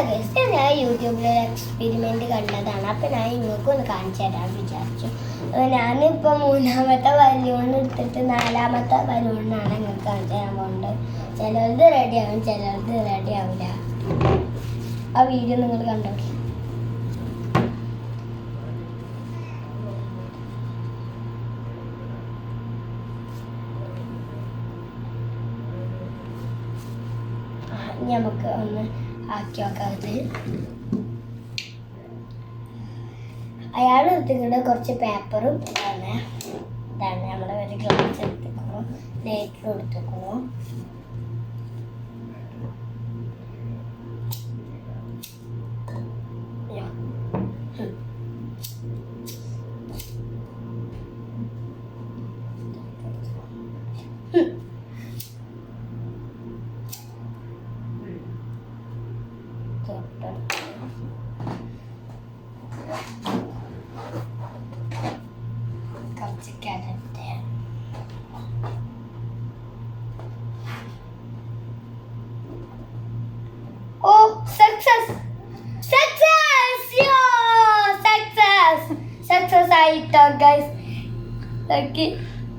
Guys ഞാൻ യൂട്യൂബിൽ ഒരു എക്സ്പെരിമെന്റ് കണ്ടതാണ്. അപ്പം ഞാൻ നിങ്ങൾക്കൊന്ന് കാണിച്ചു തരാമെന്ന് വിചാരിച്ചു. ഞാനിപ്പോൾ മൂന്നാമത്തെ ബലൂൺ എടുത്തിട്ട് നാലാമത്തെ ബലൂണിനാണ് നിങ്ങൾക്ക് കാണിച്ചു തരാൻ പോകുന്നത്. ചിലത് റെഡിയാവും, ചിലത് റെഡി ആവില്ല. ആ വീഡിയോ നിങ്ങൾ കണ്ടോ. നമുക്ക് ഒന്ന് ആക്കി നോക്കാം. അയാൾ എടുത്തിട്ട് കുറച്ച് പേപ്പറും ഇതാണ് നമ്മുടെ ഒരു ഗ്ലാസ് എടുത്തിരിക്കുന്നു, ലൈറ്റർ എടുത്തിരിക്കുന്നു.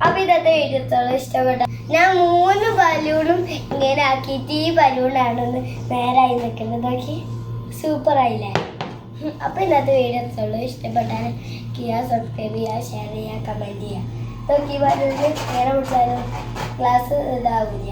അപ്പൊ ഇന്നത്തെ വീഡിയോത്തോളം ഇഷ്ടപ്പെട്ട ഞാൻ 3 ബലൂണും ഇങ്ങനെ ആക്കിയിട്ട് ഈ ബലൂണാണ് നേരായി നിൽക്കുന്നത്. നോക്കി സൂപ്പറായില്ലേ? അപ്പൊ ഇന്നത്തെ വീഡിയോത്തോളം ഇഷ്ടപ്പെട്ടാൽ സബ്സ്ക്രൈബ് ചെയ്യുക, ഷെയർ ചെയ്യുക, കമന്റ് ചെയ്യുക. നോക്കി ബലൂണിൽ നേരെ പിടിച്ചാലും ക്ലാസ് ഇതാവില്ല.